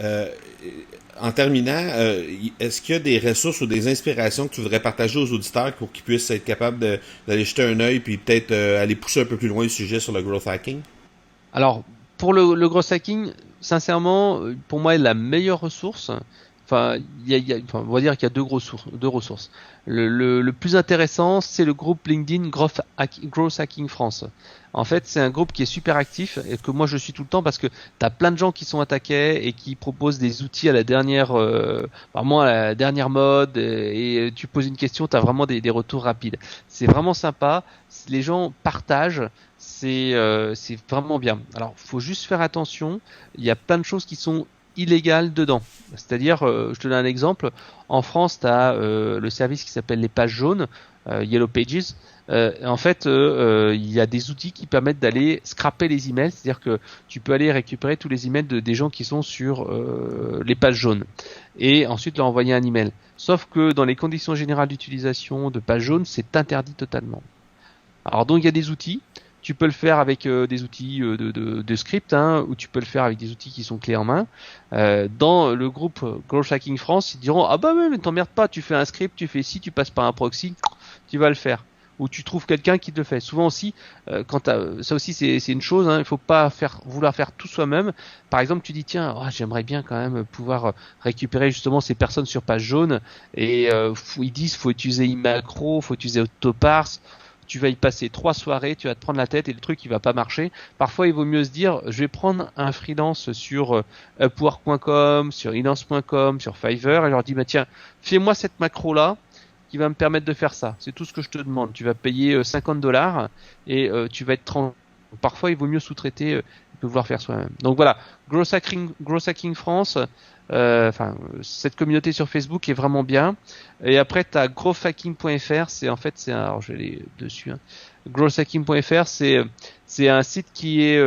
En terminant, est-ce qu'il y a des ressources ou des inspirations que tu voudrais partager aux auditeurs pour qu'ils puissent être capables d'aller jeter un œil puis peut-être aller pousser un peu plus loin le sujet sur le growth hacking? Alors, pour le growth hacking, sincèrement, pour moi, la meilleure ressource, on va dire qu'il y a deux ressources. Le plus intéressant, c'est le groupe LinkedIn Growth Hacking France. En fait, c'est un groupe qui est super actif et que moi je suis tout le temps parce que t'as plein de gens qui sont attaqués et qui proposent des outils à la dernière, vraiment à la dernière mode et tu poses une question, t'as vraiment des retours rapides. C'est vraiment sympa. Les gens partagent. C'est vraiment bien. Alors, faut juste faire attention. Il y a plein de choses qui sont illégales dedans. C'est-à-dire, je te donne un exemple. En France, tu as le service qui s'appelle les pages jaunes, Yellow Pages. En fait, il y a des outils qui permettent d'aller scraper les emails. C'est-à-dire que tu peux aller récupérer tous les emails des gens qui sont sur les pages jaunes et ensuite leur envoyer un email. Sauf que dans les conditions générales d'utilisation de pages jaunes, c'est interdit totalement. Alors donc, il y a des outils. Tu peux le faire avec des outils de script, ou tu peux le faire avec des outils qui sont clés en main. Dans le groupe Growth Hacking France, ils diront mais t'emmerdes pas, tu fais un script, tu fais ci, tu passes par un proxy, tu vas le faire. Ou tu trouves quelqu'un qui te le fait. Souvent aussi, ça aussi c'est une chose, il faut pas vouloir faire tout soi-même. Par exemple, tu dis tiens, j'aimerais bien quand même pouvoir récupérer justement ces personnes sur page jaune et ils disent faut utiliser iMacro, faut utiliser Autoparse. Tu vas y passer 3 soirées, tu vas te prendre la tête et le truc il va pas marcher. Parfois il vaut mieux se dire je vais prendre un freelance sur Upwork.com, sur Elance.com, sur Fiverr et je leur dis tiens, fais-moi cette macro là qui va me permettre de faire ça. C'est tout ce que je te demande. Tu vas payer $50 et tu vas être tranquille. Parfois il vaut mieux sous-traiter que vouloir faire soi-même. Donc voilà, Growth Hacking France, cette communauté sur Facebook est vraiment bien. Et après tu as growthhacking.fr, alors je vais aller dessus. Growthhacking.fr, c'est un site qui est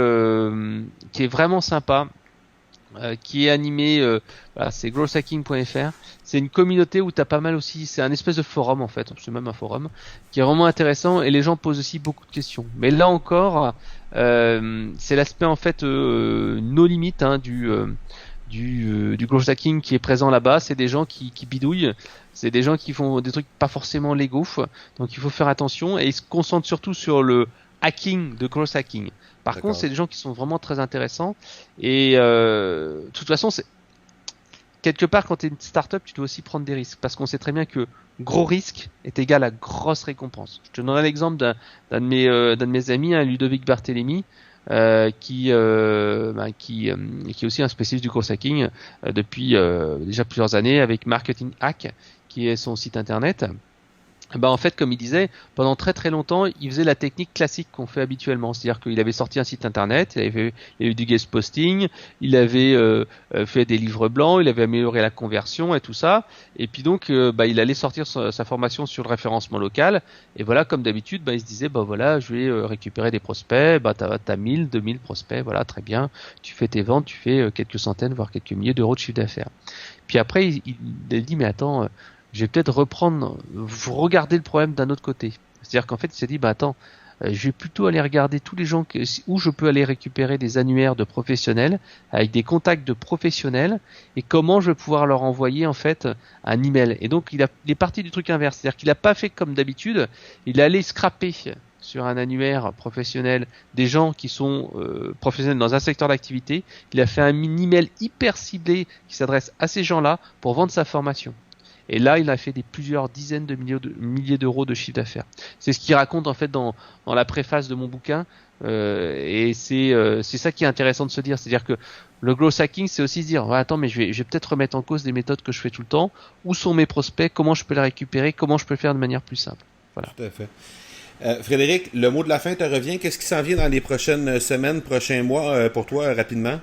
vraiment sympa. Qui est animé, c'est growthhacking.fr. C'est une communauté où t'as pas mal aussi, c'est un espèce de forum en fait, c'est même un forum qui est vraiment intéressant et les gens posent aussi beaucoup de questions. Mais là encore, c'est l'aspect en fait no limite du growth hacking qui est présent là-bas. C'est des gens qui bidouillent, c'est des gens qui font des trucs pas forcément légaux, donc il faut faire attention et ils se concentrent surtout sur le hacking de growth hacking. Par contre, c'est des gens qui sont vraiment très intéressants et de toute façon, quelque part, quand tu es une startup, tu dois aussi prendre des risques parce qu'on sait très bien que gros risque est égal à grosse récompense. Je te donnerai l'exemple d'un de mes amis, Ludovic Barthélémy, qui est aussi un spécialiste du growth hacking depuis déjà plusieurs années avec Marketing Hack, qui est son site internet. En fait, comme il disait, pendant très très longtemps, il faisait la technique classique qu'on fait habituellement. C'est-à-dire qu'il avait sorti un site internet, il avait eu du guest posting, il avait fait des livres blancs, il avait amélioré la conversion et tout ça. Et puis donc, il allait sortir sa formation sur le référencement local. Et voilà, comme d'habitude, il se disait, voilà, je vais récupérer des prospects. T'as 1000, 2000 prospects, voilà, très bien. Tu fais tes ventes, tu fais quelques centaines, voire quelques milliers d'euros de chiffre d'affaires. Puis après, il a dit, mais attends, je vais peut-être regarder le problème d'un autre côté. C'est-à-dire qu'en fait, il s'est dit, je vais plutôt aller regarder tous les gens où je peux aller récupérer des annuaires de professionnels avec des contacts de professionnels et comment je vais pouvoir leur envoyer en fait un email. Et donc, il est parti du truc inverse. C'est-à-dire qu'il n'a pas fait comme d'habitude. Il est allé scraper sur un annuaire professionnel des gens qui sont professionnels dans un secteur d'activité. Il a fait un email hyper ciblé qui s'adresse à ces gens-là pour vendre sa formation. Et là, il a fait plusieurs dizaines de milliers d'euros de chiffre d'affaires. C'est ce qu'il raconte en fait dans la préface de mon bouquin. Et c'est ça qui est intéressant de se dire. C'est-à-dire que le growth hacking, c'est aussi se dire, attends, mais je vais peut-être remettre en cause des méthodes que je fais tout le temps. Où sont mes prospects? Comment je peux les récupérer? Comment je peux le faire de manière plus simple? Voilà. Tout à fait. Frédéric, le mot de la fin te revient. Qu'est-ce qui s'en vient dans les prochaines semaines, prochains mois pour toi rapidement?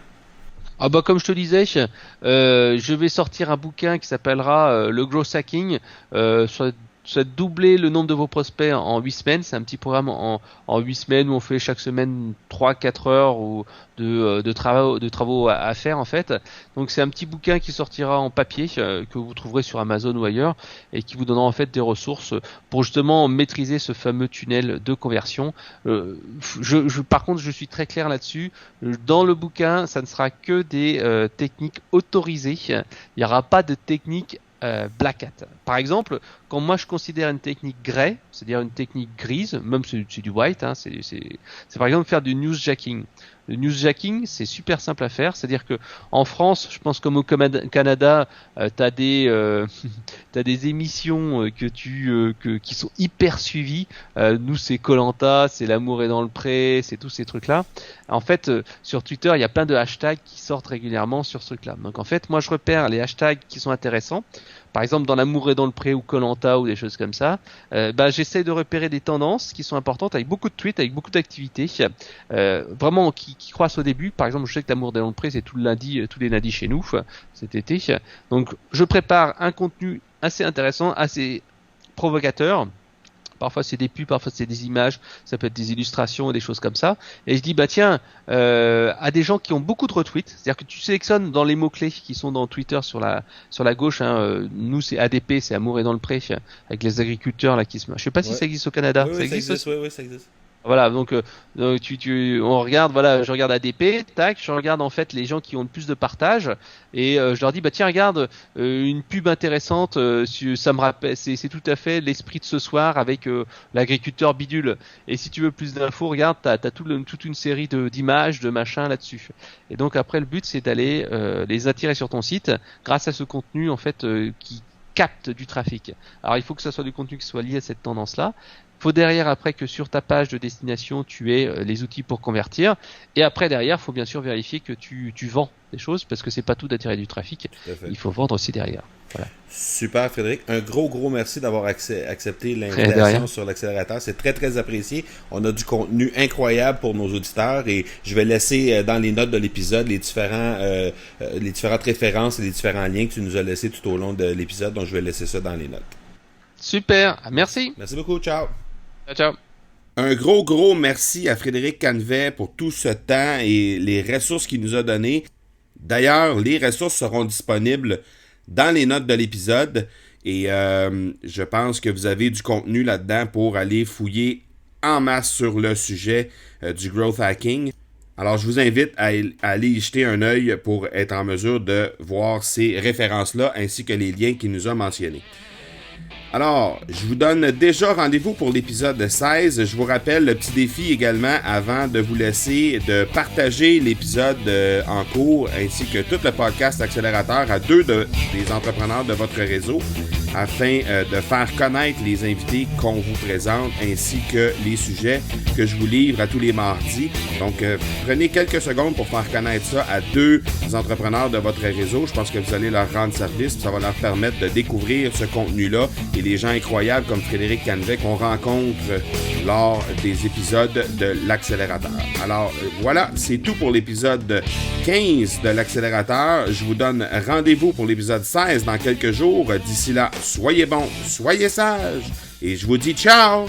Comme je te disais, je vais sortir un bouquin qui s'appellera le growth hacking, soit doubler le nombre de vos prospects en 8 semaines. C'est un petit programme en 8 semaines où on fait chaque semaine 3-4 heures de travaux à faire en fait. Donc c'est un petit bouquin qui sortira en papier que vous trouverez sur Amazon ou ailleurs et qui vous donnera en fait des ressources pour justement maîtriser ce fameux tunnel de conversion. Par contre, je suis très clair là-dessus. Dans le bouquin, ça ne sera que des techniques autorisées. Il n'y aura pas de techniques black hat. Par exemple, quand moi je considère une technique grey, c'est-à-dire une technique grise, même c'est du white, c'est par exemple faire du newsjacking. Le newsjacking, c'est super simple à faire, c'est-à-dire que en France, je pense comme au Canada, t'as des émissions qui sont hyper suivies. Nous, c'est Koh-Lanta, c'est L'amour est dans le pré, c'est tous ces trucs-là. En fait, sur Twitter, il y a plein de hashtags qui sortent régulièrement sur ce truc-là. Donc en fait, moi je repère les hashtags qui sont intéressants. Par exemple, dans L'amour est dans le pré ou Koh-Lanta ou des choses comme ça, j'essaie de repérer des tendances qui sont importantes avec beaucoup de tweets, avec beaucoup d'activités, vraiment qui croissent au début. Par exemple, je sais que L'amour est dans le pré, c'est tous les lundis chez nous cet été. Donc, je prépare un contenu assez intéressant, assez provocateur. Parfois c'est des pubs, parfois c'est des images, ça peut être des illustrations et des choses comme ça. Et je dis à des gens qui ont beaucoup de retweets, c'est-à-dire que tu sélectionnes dans les mots-clés qui sont dans Twitter sur la gauche, nous c'est ADP, c'est Amour est dans le pré, avec les agriculteurs là qui se... Je sais pas si ça existe au Canada. Oui, ça existe aussi. Oui, ça existe. Voilà, donc on regarde, je regarde ADP, tac, je regarde en fait les gens qui ont le plus de partage et je leur dis tiens regarde une pub intéressante, ça me rappelle, c'est tout à fait l'esprit de ce soir avec l'agriculteur bidule. Et si tu veux plus d'infos, regarde, t'as toute une série d'images, de machins là-dessus. Et donc après le but c'est d'aller les attirer sur ton site grâce à ce contenu en fait qui capte du trafic. Alors il faut que ça soit du contenu qui soit lié à cette tendance-là. Faut derrière après que sur ta page de destination tu aies les outils pour convertir et après derrière faut bien sûr vérifier que tu vends des choses parce que c'est pas tout d'attirer du trafic, il faut vendre aussi derrière. Voilà. Super Frédéric, un gros merci d'avoir accepté l'invitation sur l'accélérateur, c'est très très apprécié, on a du contenu incroyable pour nos auditeurs et je vais laisser dans les notes de l'épisode les différentes références et les différents liens que tu nous as laissés tout au long de l'épisode, donc je vais laisser ça dans les notes. Super, merci. Merci beaucoup, ciao. Ciao. Un gros merci à Frédéric Cannevet pour tout ce temps et les ressources qu'il nous a données. D'ailleurs, les ressources seront disponibles dans les notes de l'épisode et je pense que vous avez du contenu là-dedans pour aller fouiller en masse sur le sujet du growth hacking. Alors, je vous invite à aller y jeter un œil pour être en mesure de voir ces références-là ainsi que les liens qu'il nous a mentionnés. Alors, je vous donne déjà rendez-vous pour l'épisode 16. Je vous rappelle le petit défi également avant de vous laisser de partager l'épisode en cours ainsi que tout le podcast Accélérateur à deux des entrepreneurs de votre réseau afin de faire connaître les invités qu'on vous présente ainsi que les sujets que je vous livre à tous les mardis. Donc, prenez quelques secondes pour faire connaître ça à deux entrepreneurs de votre réseau. Je pense que vous allez leur rendre service. Ça va leur permettre de découvrir ce contenu-là et les gens incroyables comme Frédéric Canivet qu'on rencontre lors des épisodes de l'Accélérateur. Alors, voilà, c'est tout pour l'épisode 15 de l'Accélérateur. Je vous donne rendez-vous pour l'épisode 16 dans quelques jours. D'ici là, soyez bons, soyez sages et je vous dis ciao!